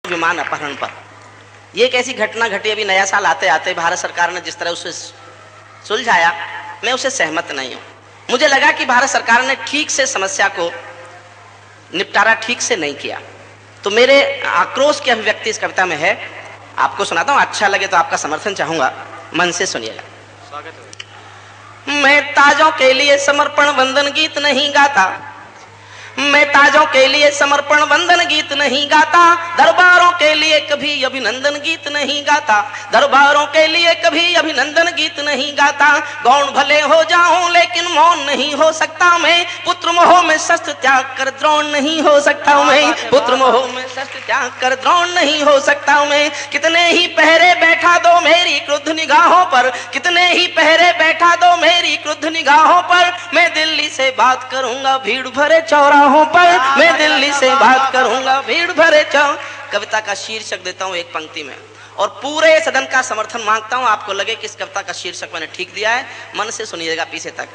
विमान अपहरण पर। ये एक ऐसी घटना घटी अभी नया साल आते आते भारत सरकार ने जिस तरह उसे सुलझाया, मैं उसे सहमत नहीं हूं। मुझे लगा कि भारत सरकार ने ठीक से समस्या को निपटारा ठीक से नहीं किया। तो मेरे आक्रोश की अभिव्यक्ति इस कविता में है, आपको सुनाता हूं, अच्छा लगे तो आपका समर्थन चाहूंगा, मन से सुनिएगा। मैं ताजों के लिए समर्पण वंदन गीत नहीं गाता, मैं ताजों के लिए समर्पण वंदन गीत नहीं गाता, दरबारों के लिए कभी अभिनंदन गीत नहीं गाता, दरबारों के लिए कभी अभिनंदन गीत नहीं गाता। गौण भले हो जाऊं लेकिन मौन नहीं हो सकता मैं, पुत्र मोह में शस्त्र त्याग कर द्रोण नहीं हो सकता मैं, पुत्र मोह में शस्त्र त्याग कर द्रोण नहीं हो सकता मैं। कितने ही पहरे बैठा दो मेरी क्रुद्ध निगाहों पर, कितने ही पहरे बैठा दो मेरी क्रुद्ध निगाहों पर, मैं दिल्ली से बात करूंगा भीड़ भरे चौराहों पर, मैं दिल्ली से बात करूंगा भीड़ भरे चौराहों। कविता का शीर्षक देता हूं एक पंक्ति में और पूरे सदन का समर्थन मांगता हूं, आपको लगे कि इस कविता का शीर्षक मैंने ठीक दिया है, मन से सुनिएगा पीछे तक।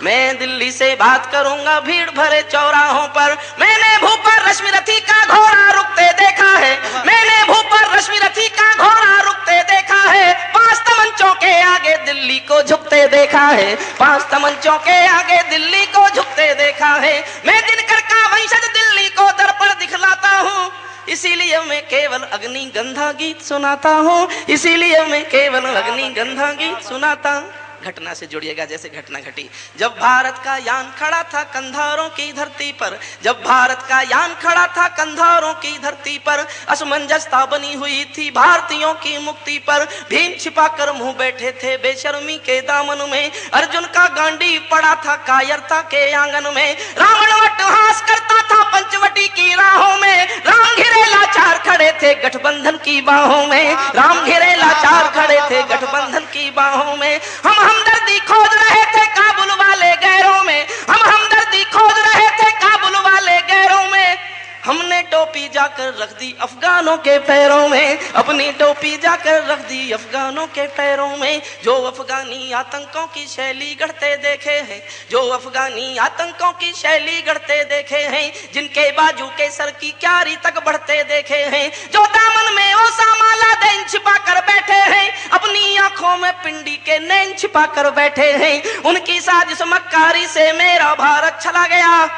मैं दिल्ली से बात करूंगा भीड़ भरे चौराहों पर, मैंने भूपर रश्मि रथी का घोड़ा रुकते देखा है, मैंने भूपर रश्मि रथी का घोड़ा रुकते देखा है, 5 तमंचों के आगे दिल्ली को झुकते देखा है, 5 तमंचों के आगे दिल्ली को झुकते देखा है। मैं दिनकर का वंशज दिल्ली को दर्पण दिखलाता हूँ, इसीलिए मैं केवल अग्निगंधा गीत सुनाता हूँ, इसीलिए मैं केवल अग्निगंधा गीत सुनाता हूँ। घटना से जुड़िएगा जैसे घटना घटी। जब भारत का यान खड़ा था कंधारों की धरती पर, जब भारत का यान खड़ा था कंधारों की धरती पर, असमंजसता बनी हुई थी भारतीयों की मुक्ति पर। भीम छिपाकर मुंह बैठे थे बेशर्मी के दामन में, अर्जुन का गांडी पड़ा था कायरता के आंगन में, रावण अट्टहास करता था पंचवटी की राहों में, राम घिरे लाचार खड़े थे गठबंधन की बाहों में, राम घिरे लाचार खड़े थे गठबंधन की बाहों में। हम हमदर्दी खोज रहे थे काबुल वाले गैरों में, हम हमदर्दी खोज रहे थे काबुल वाले गैरों में, हमने टोपी जाकर रख दी अफगानों के पैरों में, अपनी टोपी जाकर रख दी अफगानों के पैरों में। जो अफगानी आतंकों की शैली गढ़ते देखे हैं, जो अफगानी आतंकों की शैली गढ़ते देखे हैं, जिनके बाजू के सर की क्यारी तक बढ़ते देखे हैं, जो दामन में ओसामा लादेन छिपा कर बैठे हैं, अपनी आंखों में पिंडी के नैन छिपा कर बैठे हैं, उनकी साजिश मक्कारी से मेरा भारत चला गया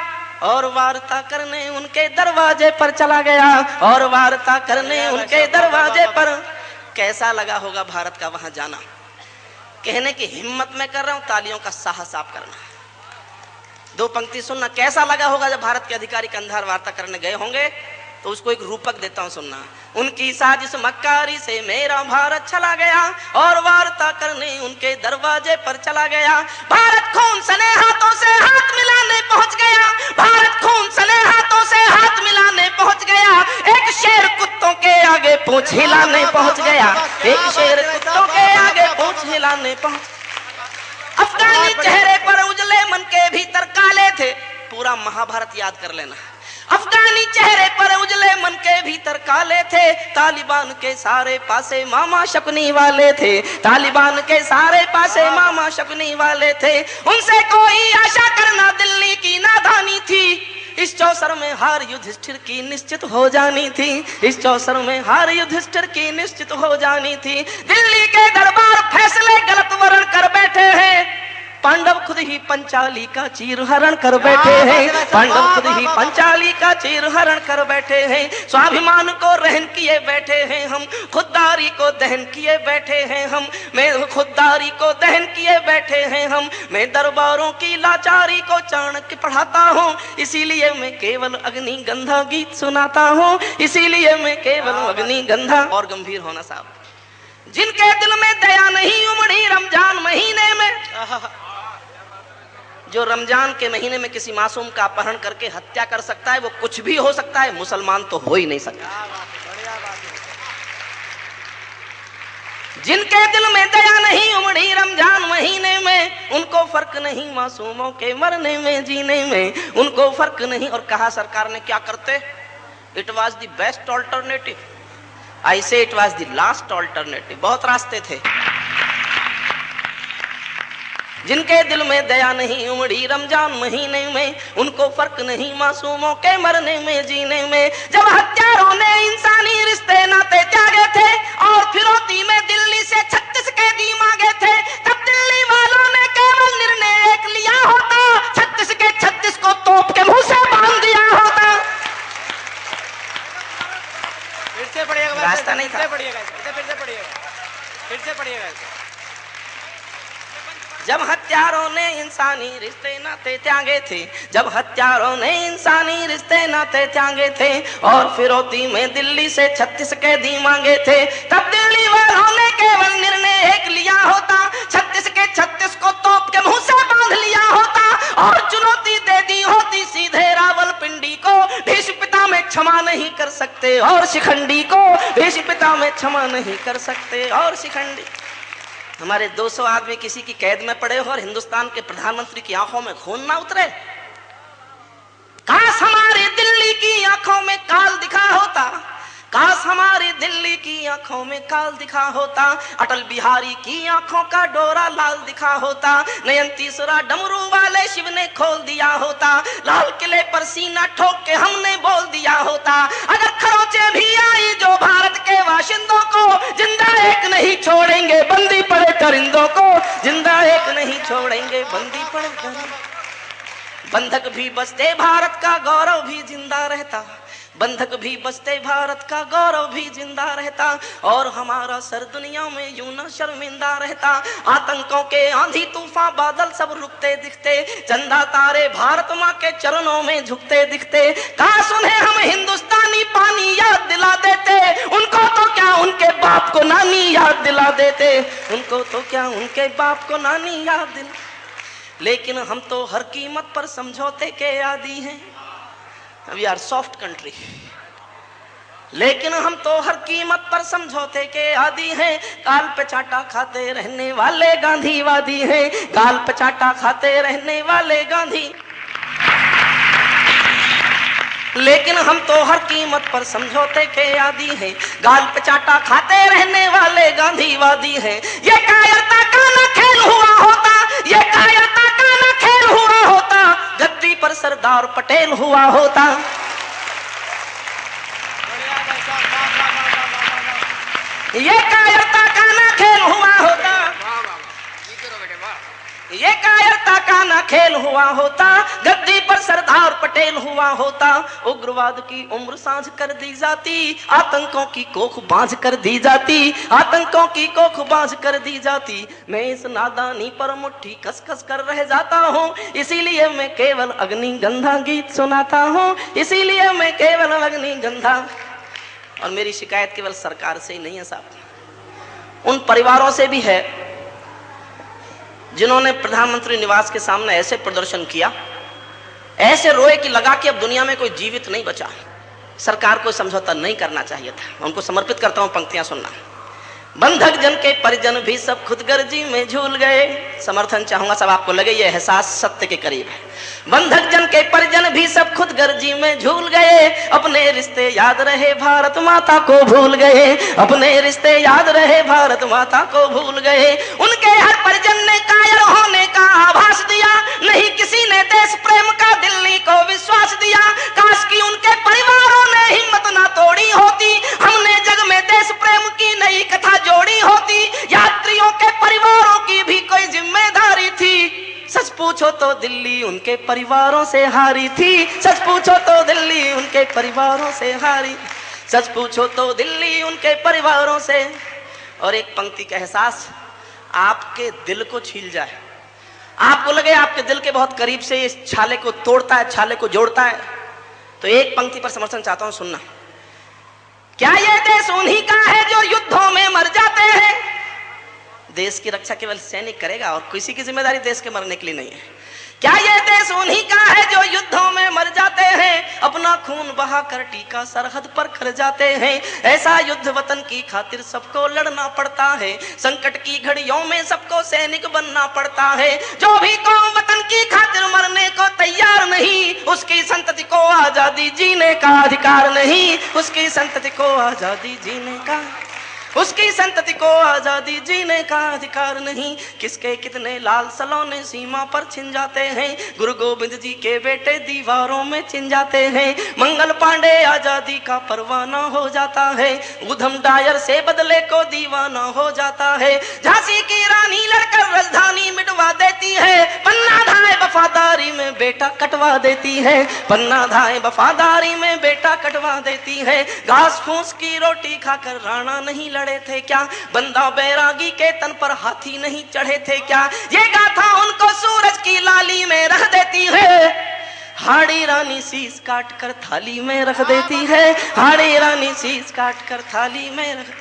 और वार्ता करने उनके दरवाजे पर चला गया, और वार्ता करने उनके दरवाजे पर। कैसा लगा होगा भारत का वहां जाना, कहने की हिम्मत में कर रहा हूं, तालियों का साहस आप करना। 2 पंक्ति सुनना, कैसा लगा होगा जब भारत के अधिकारी कंधार वार्ता करने गए होंगे, तो उसको एक रूपक देता हूं सुनना। उनकी साजिश मक्कारी से मेरा भारत चला गया और वार्ता करने उनके दरवाजे पर चला गया। भारत खून सने हाथों से हाथ मिलाने पहुंच गया, भारत खून सने हाथों से हाथ मिलाने पहुंच गया, एक शेर कुत्तों के आगे पूंछ हिलाने पहुंच गया, एक शेर कुत्तों के आगे पूंछ हिलाने पहुंच। अफगानी चेहरे पर उजले मन के भीतर काले थे, पूरा महाभारत याद कर लेना। अफगानी चेहरे पर उजले मन के भीतर काले थे, तालिबान के सारे पासे मामा शकुनी वाले थे, तालिबान के सारे पासे मामा शकुनी वाले थे, उनसे कोई आशा करना दिल्ली की नादानी थी, इस चौसर में हार युधिष्ठिर की निश्चित हो जानी थी, इस चौसर में हार युधिष्ठिर की निश्चित हो जानी थी। दिल्ली के दरबार फैसले गलत वर्ण कर बैठे हैं, पांडव खुद ही पंचाली का चीर हरण कर बैठे हैं, पांडव खुद ही पंचाली का चीर हरण कर बैठे हैं। स्वाभिमान को रहन किए बैठे हैं हम, खुददारी को दहन किए बैठे हैं हम, मैं खुददारी को दहन किए बैठे हैं हम। मैं दरबारों की लाचारी को चाणक्य पढ़ाता हूँ, इसीलिए मैं केवल अग्निगंधा गीत सुनाता हूँ, इसीलिए मैं केवल अग्निगंधा। और गंभीर होना साहब, जिनके दिल में दया नहीं उमड़ी रमजान महीने में, जो रमजान के महीने में किसी मासूम का अपहरण करके हत्या कर सकता है, वो कुछ भी हो सकता है, मुसलमान तो हो ही नहीं सकता। जिनके दिल में दया नहीं उमड़ी रमजान महीने में, उनको फर्क नहीं मासूमों के मरने में जीने में, उनको फर्क नहीं। और कहा सरकार ने क्या करते, it was the best alternative, I say it was the last alternative. बहुत रास्ते थे, जिनके दिल में दया नहीं उमड़ी रमजान महीने में, उनको फर्क नहीं मासूमों के मरने में जीने में। जब हत्यारों ने इंसानी रिश्ते नाते त्यागे थे और फिरौती में दिल्ली से 36 कैदी मांगे थे, तब दिल्ली वालों ने केवल निर्णय एक लिया होता, 36 के 36 को तोप के मुंह से बांध दिया होता। फिर से पढ़िएगा, रास्ता नहीं था। फिर से पढ़िएगा। जब हत्यारों ने इंसानी रिश्ते नाते त्यागे थे, जब हत्यारों ने इंसानी रिश्ते नाते त्यागे थे और फिरौती में दिल्ली से 36 कैदी मांगे थे, तब दिल्ली वालों ने केवल निर्णय एक लिया होता, 36 के 36 को तोप के मुंह से बांध लिया होता और चुनौती दे दी होती सीधे रावलपिंडी को। भीष्म पिता में क्षमा नहीं कर सकते और शिखंडी को, भीष्म पिता में क्षमा नहीं कर सकते और शिखंडी। हमारे 200 आदमी किसी की कैद में पड़े हो और हिंदुस्तान के प्रधानमंत्री की आंखों में खून ना उतरे। काश हमारी दिल्ली की आंखों में काल दिखा होता, काश हमारी दिल्ली की आंखों में काल दिखा होता, अटल बिहारी की आंखों का डोरा लाल दिखा होता, नयन तीसरा डमरू वाले शिव ने खोल दिया होता, लाल किले पर सीना ठोक के हमने बोल दिया होता, अगर खरोंचे भी आई जो भारत के बाशिंदों को, जिंदा एक नहीं छोड़ेंगे बंदी पड़े परिंदों को, जिंदा एक नहीं छोड़ेंगे बंदी पड़े परिंदों। बंधक भी बचते भारत का गौरव भी जिंदा रहता, बंधक भी बचते भारत का गौरव भी जिंदा रहता और हमारा सर दुनिया में यूं न शर्मिंदा रहता। आतंकों के आंधी तूफान बादल सब रुकते दिखते, चंदा तारे भारत माँ के चरणों में झुकते दिखते। काश उन्हें हम हिंदुस्तानी पानी याद दिला देते, उनको तो क्या उनके बाप को नानी याद दिला देते, उनको तो क्या उनके बाप को नानी याद दिला। लेकिन हम तो हर कीमत पर समझौते के आदी हैं, वी आर सॉफ्ट कंट्री, लेकिन हम तो हर कीमत पर समझौते के आदी हैं। गाल पे चाटा खाते रहने वाले गांधीवादी हैं, गाल पे चाटा खाते रहने वाले गांधी, लेकिन हम तो हर कीमत पर समझौते के आदी हैं, गाल पे चाटा खाते रहने वाले गांधीवादी हैं। ये कायरता का न खेल हुआ होता, ये कायरता का न खेल हुआ होता, गद्दी पर सरदार पटेल हुआ होता। ये कायरता का न खेल हुआ होता, ये कायरता का न खेल हुआ होता, गद्दी पर सरदार पटेल हुआ होता। उग्रवाद की उम्र साझ कर दी जाती, आतंकों की कोख बांझ कर दी जाती, आतंकों की कोख बांझ कर दी जाती। मैं इस नादानी पर मुट्ठी कस कस कर रह जाता हूँ, इसीलिए मैं केवल अग्निगंधा गीत सुनाता हूँ, इसीलिए मैं केवल अग्निगंधा। और मेरी शिकायत केवल सरकार से ही नहीं है साहब, उन परिवारों से भी है जिन्होंने प्रधानमंत्री निवास के सामने ऐसे प्रदर्शन किया, ऐसे रोए कि लगा कि अब दुनिया में कोई जीवित नहीं बचा। सरकार को समझौता नहीं करना चाहिए था। उनको समर्पित करता हूं, पंक्तियां सुनना। बंधक जन के परिजन भी सब खुदगर्जी में झूल गए, समर्थन चाहूंगा सब आपको लगे ये एहसास सत्य के करीब है। बंधक जन के परिजन भी सब खुदगर्जी में झूल गए, अपने रिश्ते याद रहे भारत माता को भूल गए, अपने रिश्ते याद रहे भारत माता को भूल गए। उनके हर परिजन ने कायर होने का आभास दिया, नहीं किसी ने देश प्रेम का दिल्ली को विश्वास दिया। काश की उनके परिवारों ने हिम्मत ना तोड़ी होती, हमने जग में देश प्रेम की नई कथा जोड़ी होती। यात्रियों के परिवारों की भी कोई जिम्मेदारी थी, सच पूछो तो दिल्ली उनके परिवारों से हारी थी, सच पूछो तो दिल्ली उनके परिवारों से हारी, सच पूछो तो दिल्ली उनके परिवारों से। और एक पंक्ति का एहसास आपके दिल को छील जाए, आपको लगे आपके दिल के बहुत करीब से इस छाले को तोड़ता है, छाले को जोड़ता है, तो एक पंक्ति पर समर्थन चाहता हूं, सुनना। क्या ये देश उन्हीं का है जो युद्धों में मर जाते हैं? देश की रक्षा केवल सैनिक करेगा और किसी की जिम्मेदारी देश के मरने के लिए नहीं है। क्या ये देश उन्हीं का है जो युद्धों में मर जाते हैं, अपना खून बहाकर टीका सरहद पर खर जाते हैं? ऐसा युद्ध वतन की खातिर सबको लड़ना पड़ता है, संकट की घड़ियों में सबको सैनिक बनना पड़ता है। जो भी कौम वतन की खातिर मरने को तैयार नहीं, उसकी संतति को आजादी जीने का अधिकार नहीं, उसकी संतति को आजादी जीने का। उसकी संतति को आजादी जीने का अधिकार नहीं। किसके कितने लाल सलोने सीमा पर छिन जाते हैं, गुरु गोविंद जी के बेटे दीवारों में छिन जाते हैं। मंगल पांडे आजादी का परवाना हो जाता है, उधम डायर से बदले को दीवाना हो जाता है। झांसी की रानी लड़कर राजधानी मिटवा देती है, पन्ना धाए वफादारी में बेटा कटवा देती है, पन्ना धाए वफादारी में बेटा कटवा देती है। घास फूस की रोटी खाकर राणा नहीं लड़े थे क्या, बंदा बैरागी के तन पर हाथी नहीं चढ़े थे क्या। ये गाथा उनको सूरज की लाली में रख देती है, हाड़ी रानी शीश काट कर थाली में रख देती है, हाड़ी रानी शीश काट कर थाली में रख।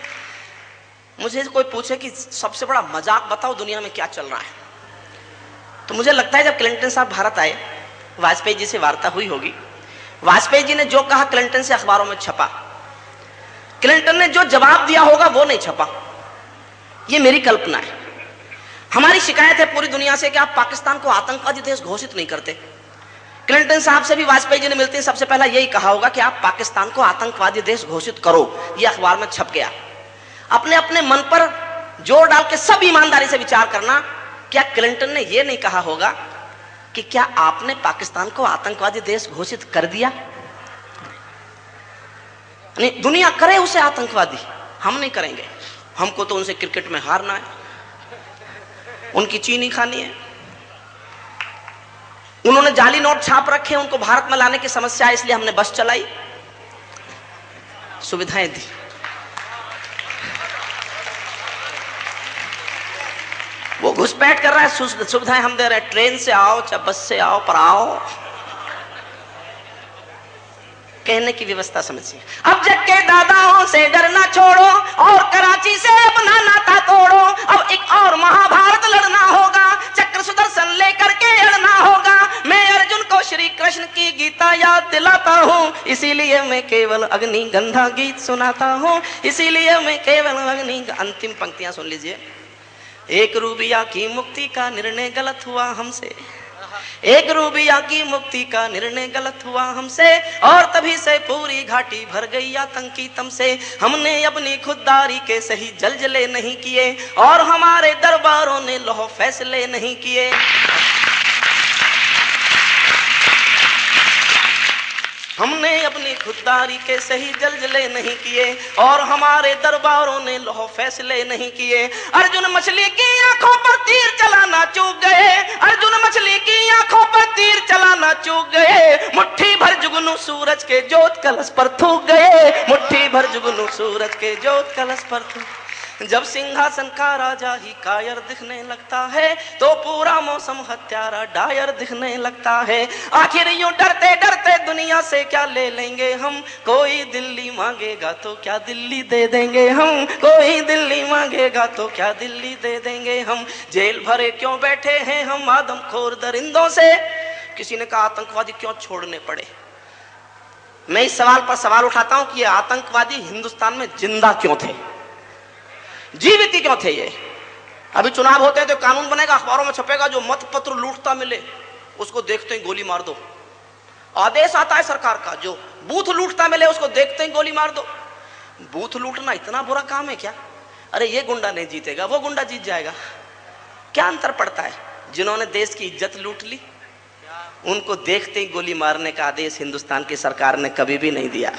मुझे कोई पूछे कि सबसे बड़ा मजाक बताओ दुनिया में क्या चल रहा है, तो मुझे लगता है जब क्लिंटन साहब भारत आए, वाजपेयी जी से वार्ता हुई होगी, वाजपेयी जी ने जो कहा क्लिंटन से अखबारों में छपा, क्लिंटन ने जो जवाब दिया होगा वो नहीं छपा। ये मेरी कल्पना है। हमारी शिकायत है पूरी दुनिया से कि आप पाकिस्तान को आतंकवादी देश घोषित नहीं करते। क्लिंटन साहब से भी वाजपेयी जी ने मिलते हैं, सबसे पहला यही कहा होगा कि आप पाकिस्तान को आतंकवादी देश घोषित करो। यह अखबार में छप गया। अपने अपने मन पर जोर डाल के सब ईमानदारी से विचार करना, क्या क्लिंटन ने यह नहीं कहा होगा कि क्या आपने पाकिस्तान को आतंकवादी देश घोषित कर दिया? नहीं, दुनिया करे उसे आतंकवादी, हम नहीं करेंगे। हमको तो उनसे क्रिकेट में हारना है, उनकी चीनी खानी है। उन्होंने जाली नोट छाप रखे, उनको भारत में लाने की समस्या है, इसलिए हमने बस चलाई, सुविधाएं दी। वो घुसपैठ कर रहा है, सुविधाएं हम दे रहे हैं। ट्रेन से आओ चाहे बस से आओ, पर आओ, कहने की व्यवस्था समझिए। अब जग के दादाओं से डरना छोड़ो और कराची से अपना नाता तोड़ो। अब एक और महाभारत लड़ना होगा, चक्र सुदर्शन लेकर के लड़ना होगा। मैं अर्जुन को श्री कृष्ण की गीता याद दिलाता हूँ, इसीलिए मैं केवल अग्नि गंधा गीत सुनाता हूँ, इसीलिए मैं केवल अग्नि। अंतिम पंक्तियां सुन लीजिए। एक रूबिया की मुक्ति का निर्णय गलत हुआ हमसे, एक रूबिया की मुक्ति का निर्णय गलत हुआ हमसे, और तभी से पूरी घाटी भर गई आतंकी तम से। हमने अपनी खुददारी के सही जलजले नहीं किए और हमारे दरबारों ने लौह फैसले नहीं किए। हमने अपनी खुददारी के सही जलजले नहीं किए और हमारे दरबारों ने लौह फैसले नहीं किए। अर्जुन मछली की आंखों पर तीर चलाना चूक गए, अर्जुन मछली की आंखों पर तीर चलाना चूक गए। मुट्ठी भर जुगनू सूरज के जोत कलश पर थूक गए, मुट्ठी भर जुगनू सूरज के जोत कलश पर थूक। जब सिंहासन का राजा ही कायर दिखने लगता है तो पूरा मौसम हत्यारा डायर दिखने लगता है। आखिर यूं डरते डरते दुनिया से क्या ले लेंगे हम, कोई दिल्ली मांगेगा तो क्या दिल्ली दे देंगे हम, कोई दिल्ली मांगेगा तो क्या दिल्ली दे देंगे हम। जेल भरे क्यों बैठे हैं हम आदमखोर दरिंदों से, किसी ने कहा आतंकवादी क्यों छोड़ने पड़े। मैं इस सवाल पर सवाल उठाता हूं कि ये आतंकवादी हिंदुस्तान में जिंदा क्यों थे, जीवित क्यों थे। ये अभी चुनाव होते हैं तो कानून बनेगा, अखबारों में छपेगा, जो मत पत्र लूटता मिले उसको देखते ही गोली मार दो। आदेश आता है सरकार का, जो बूथ लूटता मिले उसको देखते ही गोली मार दो। बूथ लूटना इतना बुरा काम है क्या? अरे ये गुंडा नहीं जीतेगा, वो गुंडा जीत जाएगा। क्या अंतर पड़ता है? जिन्होंने देश की इज्जत लूट ली उनको देखते ही गोली मारने का आदेश हिंदुस्तान की सरकार ने कभी भी नहीं दिया।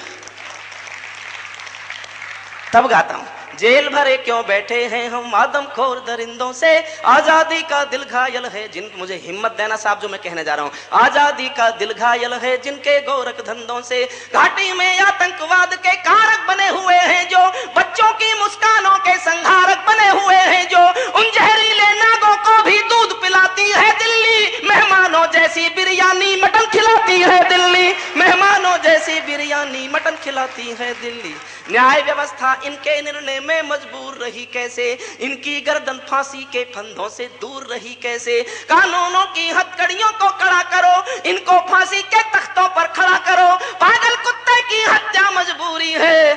तब गाता हूं, जेल भरे क्यों बैठे हैं हम आदमखोर दरिंदों से, आजादी का दिल घायल है जिन। मुझे हिम्मत देना साहब जो मैं कहने जा रहा हूं। आजादी का दिल घायल है जिनके गोरख धंधों से, घाटी में आतंकवाद के कारक बने हुए हैं जो, बच्चों की मुस्कानों के संहारक बने हुए हैं जो, उन जहरीले नागों को भी दूध पिलाती है दिल्ली, मेहमानों जैसी बिरयानी मटन खिलाती है दिल्ली, मेहमानों जैसी बिरयानी मटन खिलाती है दिल्ली। न्याय व्यवस्था इनके निर्णय में मजबूर रही कैसे, इनकी गर्दन फांसी के फंदों से दूर रही कैसे। कानूनों की हथकड़ियों को कड़ा करो, इनको फांसी के तख्तों पर खड़ा करो। पागल कुत्ते की हत्या मजबूरी है,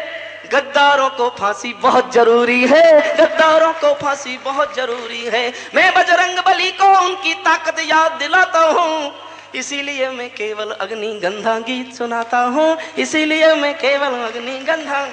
गद्दारों को फांसी बहुत जरूरी है, गद्दारों को फांसी बहुत जरूरी है। मैं बजरंगबली को उनकी ताकत याद दिलाता हूँ, इसीलिए मैं केवल अग्नि गंधा गीत सुनाता हूँ, इसीलिए मैं केवल अग्नि गंधा